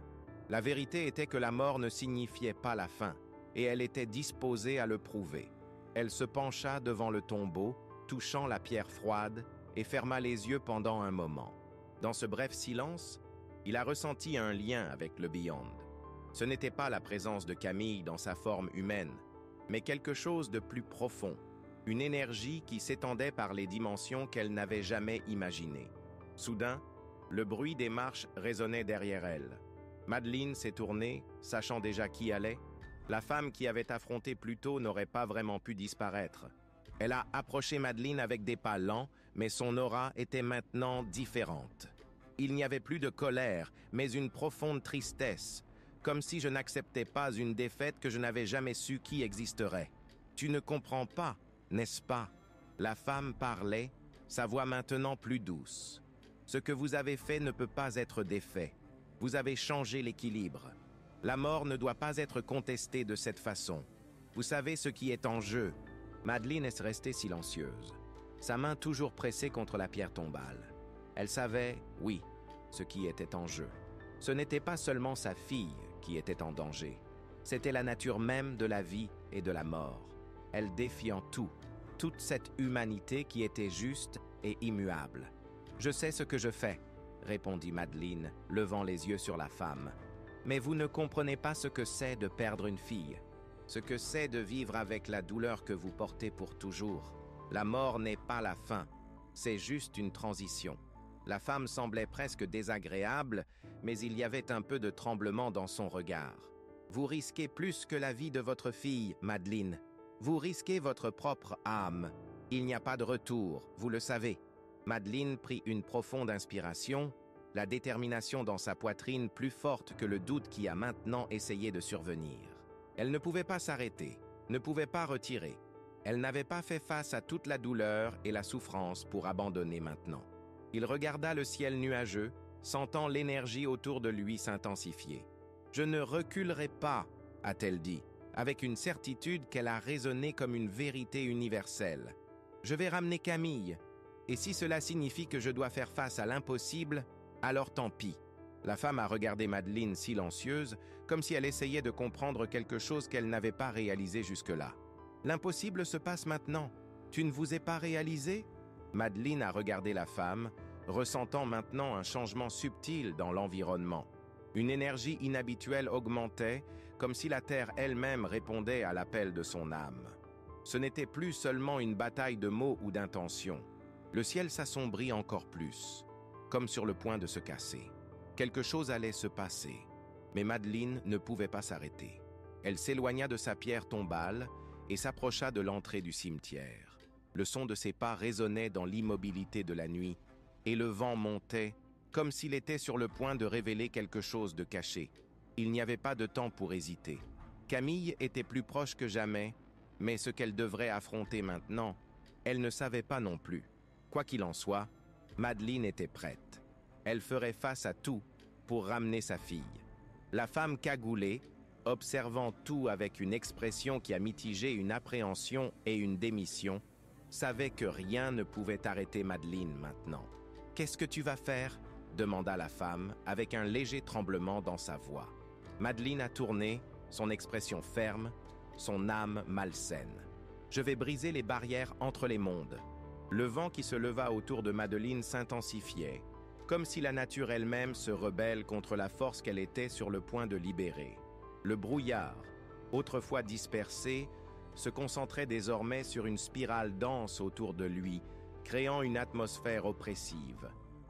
La vérité était que la mort ne signifiait pas la fin, et elle était disposée à le prouver. Elle se pencha devant le tombeau, touchant la pierre froide, et ferma les yeux pendant un moment. Dans ce bref silence, il a ressenti un lien avec le Beyond. Ce n'était pas la présence de Camille dans sa forme humaine, mais quelque chose de plus profond, une énergie qui s'étendait par les dimensions qu'elle n'avait jamais imaginées. Soudain, le bruit des marches résonnait derrière elle. Madeleine s'est tournée, sachant déjà qui allait. La femme qui avait affronté plus tôt n'aurait pas vraiment pu disparaître. Elle a approché Madeleine avec des pas lents, mais son aura était maintenant différente. Il n'y avait plus de colère, mais une profonde tristesse, comme si je n'acceptais pas une défaite que je n'avais jamais su qui existerait. « Tu ne comprends pas, n'est-ce pas ? La femme parlait, sa voix maintenant plus douce. Ce que vous avez fait ne peut pas être défait. Vous avez changé l'équilibre. La mort ne doit pas être contestée de cette façon. Vous savez ce qui est en jeu. Madeleine est restée silencieuse, sa main toujours pressée contre la pierre tombale. Elle savait, oui, ce qui était en jeu. Ce n'était pas seulement sa fille qui était en danger. C'était la nature même de la vie et de la mort. Elle défiant tout, toute cette humanité qui était juste et immuable. « Je sais ce que je fais », répondit Madeleine, levant les yeux sur la femme. « Mais vous ne comprenez pas ce que c'est de perdre une fille, ce que c'est de vivre avec la douleur que vous portez pour toujours. La mort n'est pas la fin, c'est juste une transition. » La femme semblait presque désagréable, mais il y avait un peu de tremblement dans son regard. « Vous risquez plus que la vie de votre fille, Madeleine. Vous risquez votre propre âme. Il n'y a pas de retour, vous le savez. » Madeleine prit une profonde inspiration, la détermination dans sa poitrine plus forte que le doute qui a maintenant essayé de survenir. Elle ne pouvait pas s'arrêter, ne pouvait pas retirer. Elle n'avait pas fait face à toute la douleur et la souffrance pour abandonner maintenant. Il regarda le ciel nuageux, sentant l'énergie autour de lui s'intensifier. « Je ne reculerai pas », a-t-elle dit, avec une certitude qu'elle a résonné comme une vérité universelle. « Je vais ramener Camille, et si cela signifie que je dois faire face à l'impossible, alors tant pis. » La femme a regardé Madeleine silencieuse, comme si elle essayait de comprendre quelque chose qu'elle n'avait pas réalisé jusque-là. « L'impossible se passe maintenant. Tu ne vous es pas réalisé ?» Madeleine a regardé la femme, ressentant maintenant un changement subtil dans l'environnement. Une énergie inhabituelle augmentait, comme si la terre elle-même répondait à l'appel de son âme. Ce n'était plus seulement une bataille de mots ou d'intentions. Le ciel s'assombrit encore plus, comme sur le point de se casser. Quelque chose allait se passer, mais Madeleine ne pouvait pas s'arrêter. Elle s'éloigna de sa pierre tombale et s'approcha de l'entrée du cimetière. Le son de ses pas résonnait dans l'immobilité de la nuit, et le vent montait, comme s'il était sur le point de révéler quelque chose de caché. Il n'y avait pas de temps pour hésiter. Camille était plus proche que jamais, mais ce qu'elle devrait affronter maintenant, elle ne savait pas non plus. Quoi qu'il en soit, Madeleine était prête. Elle ferait face à tout pour ramener sa fille. La femme cagoulée, observant tout avec une expression qui a mitigé une appréhension et une démission, savait que rien ne pouvait arrêter Madeleine maintenant. « Qu'est-ce que tu vas faire ?» demanda la femme avec un léger tremblement dans sa voix. Madeleine a tourné, son expression ferme, son âme malsaine. « Je vais briser les barrières entre les mondes. » Le vent qui se leva autour de Madeleine s'intensifiait, comme si la nature elle-même se rebelle contre la force qu'elle était sur le point de libérer. Le brouillard, autrefois dispersé, se concentrait désormais sur une spirale dense autour de lui, créant une atmosphère oppressive.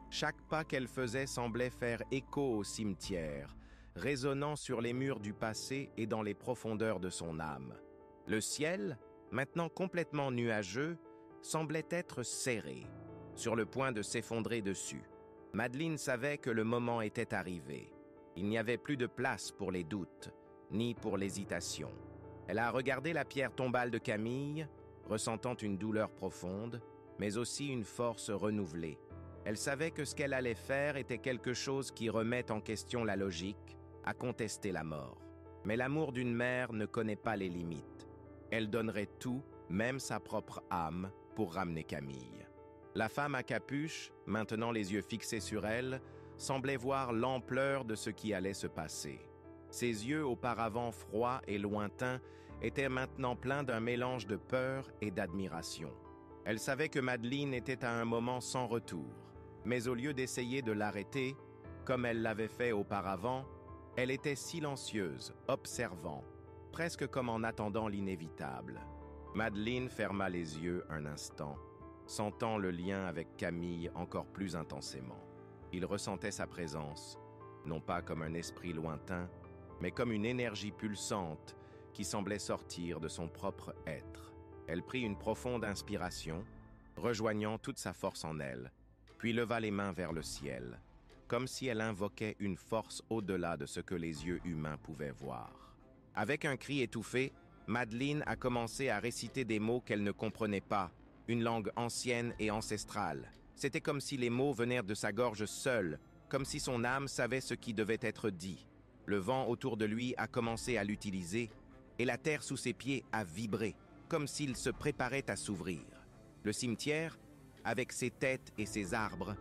Chaque pas qu'elle faisait semblait faire écho au cimetière, résonnant sur les murs du passé et dans les profondeurs de son âme. Le ciel, maintenant complètement nuageux, semblait être serré, sur le point de s'effondrer dessus. Madeleine savait que le moment était arrivé. Il n'y avait plus de place pour les doutes, ni pour l'hésitation. Elle a regardé la pierre tombale de Camille, ressentant une douleur profonde, mais aussi une force renouvelée. Elle savait que ce qu'elle allait faire était quelque chose qui remet en question la logique, à contester la mort. Mais l'amour d'une mère ne connaît pas les limites. Elle donnerait tout, même sa propre âme, pour ramener Camille. La femme à capuche, maintenant les yeux fixés sur elle, semblait voir l'ampleur de ce qui allait se passer. Ses yeux, auparavant froids et lointains, étaient maintenant pleins d'un mélange de peur et d'admiration. Elle savait que Madeleine était à un moment sans retour, mais au lieu d'essayer de l'arrêter, comme elle l'avait fait auparavant, elle était silencieuse, observant, presque comme en attendant l'inévitable. Madeleine ferma les yeux un instant, sentant le lien avec Camille encore plus intensément. Il ressentait sa présence, non pas comme un esprit lointain, mais comme une énergie pulsante qui semblait sortir de son propre être. Elle prit une profonde inspiration, rejoignant toute sa force en elle, puis leva les mains vers le ciel, comme si elle invoquait une force au-delà de ce que les yeux humains pouvaient voir. Avec un cri étouffé, Madeleine a commencé à réciter des mots qu'elle ne comprenait pas, une langue ancienne et ancestrale. C'était comme si les mots venaient de sa gorge seule, comme si son âme savait ce qui devait être dit. Le vent autour de lui a commencé à l'utiliser, et la terre sous ses pieds a vibré, comme s'il se préparait à s'ouvrir. Le cimetière, avec ses têtes et ses arbres,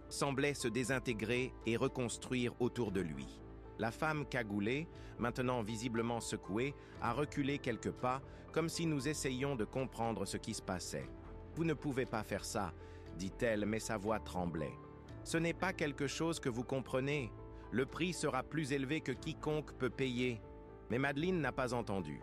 semblait se désintégrer et reconstruire autour de lui. La femme cagoulée, maintenant visiblement secouée, a reculé quelques pas, comme si nous essayions de comprendre ce qui se passait. « Vous ne pouvez pas faire ça », dit-elle, mais sa voix tremblait. « Ce n'est pas quelque chose que vous comprenez. Le prix sera plus élevé que quiconque peut payer. » Mais Madeleine n'a pas entendu.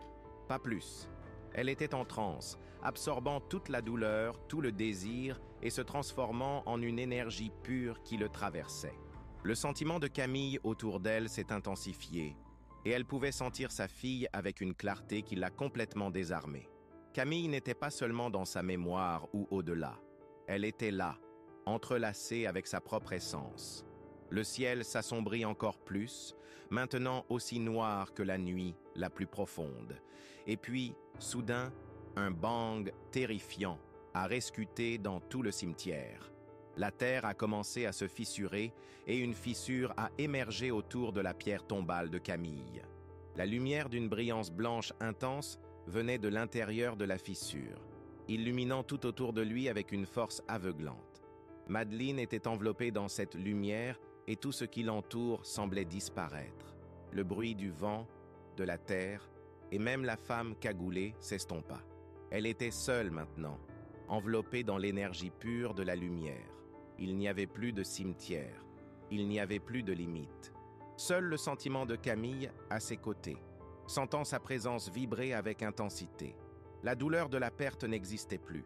Pas plus. Elle était en transe, absorbant toute la douleur, tout le désir et se transformant en une énergie pure qui le traversait. Le sentiment de Camille autour d'elle s'est intensifié et elle pouvait sentir sa fille avec une clarté qui l'a complètement désarmée. Camille n'était pas seulement dans sa mémoire ou au-delà. Elle était là, entrelacée avec sa propre essence. Le ciel s'assombrit encore plus, maintenant aussi noir que la nuit la plus profonde. Et puis, soudain, un bang terrifiant a rescuté dans tout le cimetière. La terre a commencé à se fissurer et une fissure a émergé autour de la pierre tombale de Camille. La lumière d'une brillance blanche intense venait de l'intérieur de la fissure, illuminant tout autour de lui avec une force aveuglante. Madeleine était enveloppée dans cette lumière et tout ce qui l'entoure semblait disparaître. Le bruit du vent, de la terre et même la femme cagoulée s'estompa. Elle était seule maintenant, enveloppée dans l'énergie pure de la lumière. Il n'y avait plus de cimetière, il n'y avait plus de limite. Seul le sentiment de Camille à ses côtés, sentant sa présence vibrer avec intensité. La douleur de la perte n'existait plus.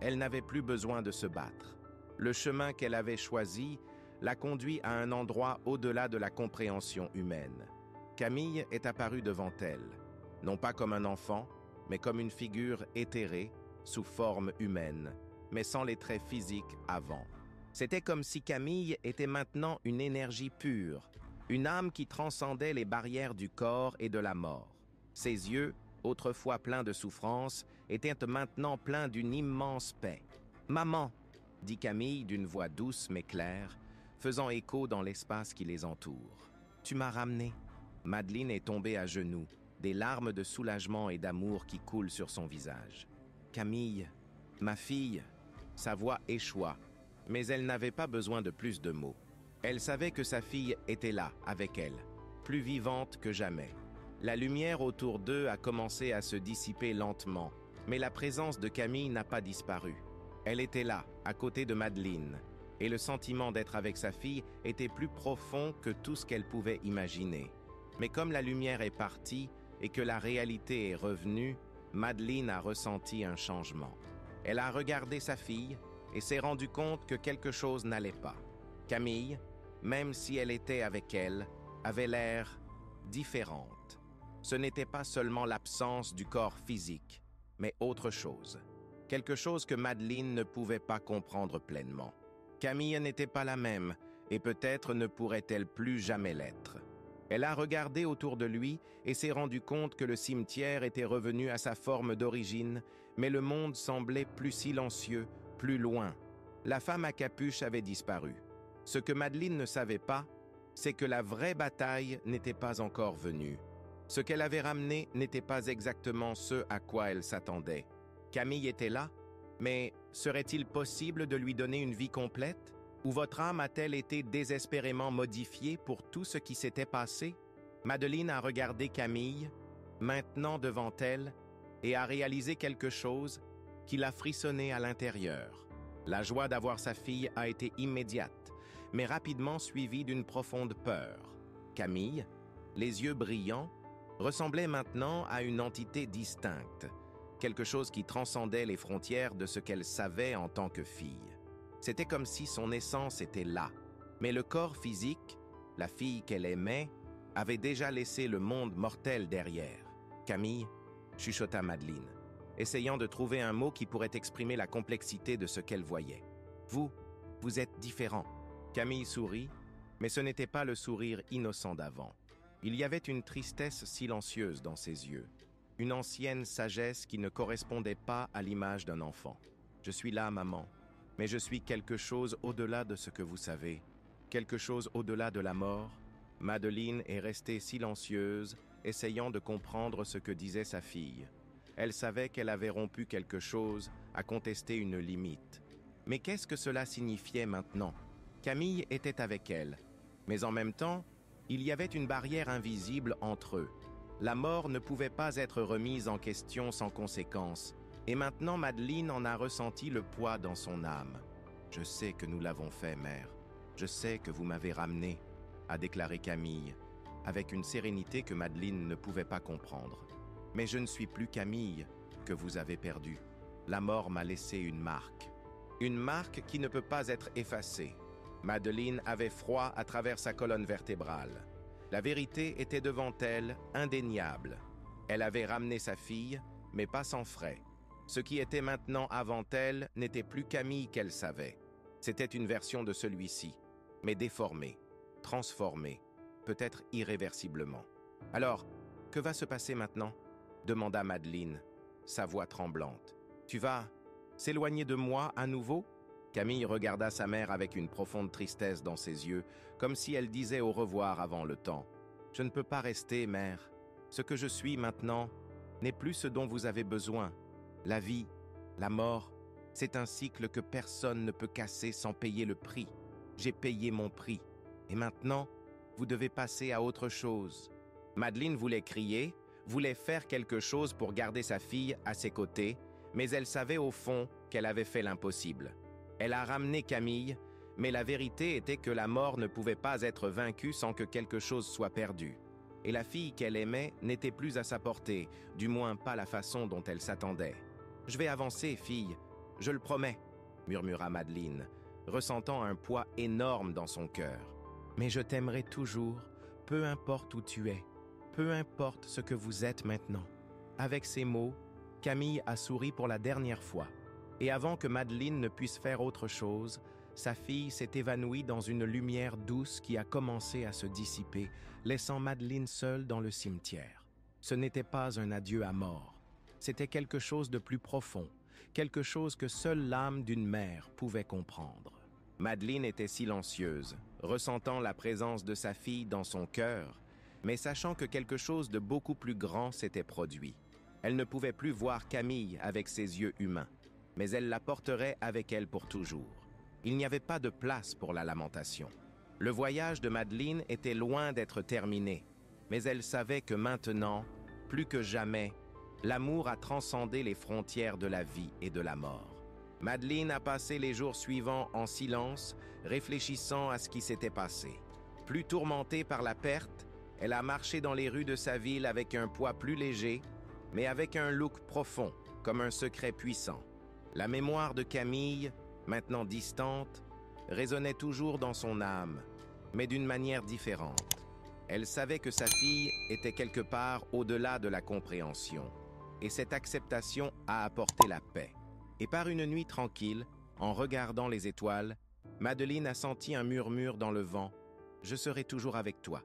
Elle n'avait plus besoin de se battre. Le chemin qu'elle avait choisi l'a conduit à un endroit au-delà de la compréhension humaine. Camille est apparue devant elle, non pas comme un enfant, mais comme une figure éthérée, sous forme humaine, mais sans les traits physiques avant. C'était comme si Camille était maintenant une énergie pure, une âme qui transcendait les barrières du corps et de la mort. Ses yeux, autrefois pleins de souffrance, étaient maintenant pleins d'une immense paix. « Maman !» dit Camille d'une voix douce mais claire, faisant écho dans l'espace qui les entoure. « Tu m'as ramené. » Madeleine est tombée à genoux, des larmes de soulagement et d'amour qui coulent sur son visage. « Camille, ma fille !» Sa voix échoua, mais elle n'avait pas besoin de plus de mots. Elle savait que sa fille était là, avec elle, plus vivante que jamais. La lumière autour d'eux a commencé à se dissiper lentement, mais la présence de Camille n'a pas disparu. Elle était là, à côté de Madeleine, et le sentiment d'être avec sa fille était plus profond que tout ce qu'elle pouvait imaginer. Mais comme la lumière est partie et que la réalité est revenue, Madeleine a ressenti un changement. Elle a regardé sa fille et s'est rendue compte que quelque chose n'allait pas. Camille, même si elle était avec elle, avait l'air différente. Ce n'était pas seulement l'absence du corps physique, mais autre chose. Quelque chose que Madeleine ne pouvait pas comprendre pleinement. Camille n'était pas la même, et peut-être ne pourrait-elle plus jamais l'être. Elle a regardé autour de lui et s'est rendue compte que le cimetière était revenu à sa forme d'origine, mais le monde semblait plus silencieux, plus loin. La femme à capuche avait disparu. Ce que Madeleine ne savait pas, c'est que la vraie bataille n'était pas encore venue. Ce qu'elle avait ramené n'était pas exactement ce à quoi elle s'attendait. Camille était là, mais serait-il possible de lui donner une vie complète? Ou votre âme a-t-elle été désespérément modifiée pour tout ce qui s'était passé? Madeleine a regardé Camille, maintenant devant elle, et a réalisé quelque chose qui l'a frissonné à l'intérieur. La joie d'avoir sa fille a été immédiate, mais rapidement suivie d'une profonde peur. Camille, les yeux brillants, ressemblait maintenant à une entité distincte, quelque chose qui transcendait les frontières de ce qu'elle savait en tant que fille. C'était comme si son essence était là, mais le corps physique, la fille qu'elle aimait, avait déjà laissé le monde mortel derrière. Camille, chuchota Madeleine, essayant de trouver un mot qui pourrait exprimer la complexité de ce qu'elle voyait. Vous êtes différent. Camille sourit, mais ce n'était pas le sourire innocent d'avant. Il y avait une tristesse silencieuse dans ses yeux, une ancienne sagesse qui ne correspondait pas à l'image d'un enfant. Je suis là, maman, mais je suis quelque chose au-delà de ce que vous savez, quelque chose au-delà de la mort. » Madeleine est restée silencieuse, essayant de comprendre ce que disait sa fille. Elle savait qu'elle avait rompu quelque chose, à contester une limite. Mais qu'est-ce que cela signifiait maintenant? Camille était avec elle, mais en même temps, il y avait une barrière invisible entre eux. La mort ne pouvait pas être remise en question sans conséquence, et maintenant Madeleine en a ressenti le poids dans son âme. « Je sais que nous l'avons fait, mère. Je sais que vous m'avez ramené, » a déclaré Camille, avec une sérénité que Madeleine ne pouvait pas comprendre. « Mais je ne suis plus Camille, que vous avez perdue. La mort m'a laissé une marque qui ne peut pas être effacée. » Madeleine avait froid à travers sa colonne vertébrale. La vérité était devant elle, indéniable. Elle avait ramené sa fille, mais pas sans frais. Ce qui était maintenant avant elle n'était plus Camille qu'elle savait. C'était une version de celui-ci, mais déformée, transformée, peut-être irréversiblement. « Alors, que va se passer maintenant ?» demanda Madeleine, sa voix tremblante. « Tu vas s'éloigner de moi à nouveau ?» Camille regarda sa mère avec une profonde tristesse dans ses yeux, comme si elle disait au revoir avant le temps. « Je ne peux pas rester, mère. Ce que je suis maintenant n'est plus ce dont vous avez besoin. La vie, la mort, c'est un cycle que personne ne peut casser sans payer le prix. J'ai payé mon prix. Et maintenant, vous devez passer à autre chose. » Madeleine voulait crier, voulait faire quelque chose pour garder sa fille à ses côtés, mais elle savait au fond qu'elle avait fait l'impossible. Elle a ramené Camille, mais la vérité était que la mort ne pouvait pas être vaincue sans que quelque chose soit perdu. Et la fille qu'elle aimait n'était plus à sa portée, du moins pas la façon dont elle s'attendait. « Je vais avancer, fille, je le promets, » murmura Madeleine, ressentant un poids énorme dans son cœur. « Mais je t'aimerai toujours, peu importe où tu es, peu importe ce que vous êtes maintenant. » Avec ces mots, Camille a souri pour la dernière fois. Et avant que Madeleine ne puisse faire autre chose, sa fille s'est évanouie dans une lumière douce qui a commencé à se dissiper, laissant Madeleine seule dans le cimetière. Ce n'était pas un adieu à mort. C'était quelque chose de plus profond, quelque chose que seule l'âme d'une mère pouvait comprendre. Madeleine était silencieuse, ressentant la présence de sa fille dans son cœur, mais sachant que quelque chose de beaucoup plus grand s'était produit. Elle ne pouvait plus voir Camille avec ses yeux humains, mais elle la porterait avec elle pour toujours. Il n'y avait pas de place pour la lamentation. Le voyage de Madeleine était loin d'être terminé, mais elle savait que maintenant, plus que jamais, l'amour a transcendé les frontières de la vie et de la mort. Madeleine a passé les jours suivants en silence, réfléchissant à ce qui s'était passé. Plus tourmentée par la perte, elle a marché dans les rues de sa ville avec un poids plus léger, mais avec un look profond, comme un secret puissant. La mémoire de Camille, maintenant distante, résonnait toujours dans son âme, mais d'une manière différente. Elle savait que sa fille était quelque part au-delà de la compréhension, et cette acceptation a apporté la paix. Et par une nuit tranquille, en regardant les étoiles, Madeleine a senti un murmure dans le vent. « Je serai toujours avec toi. »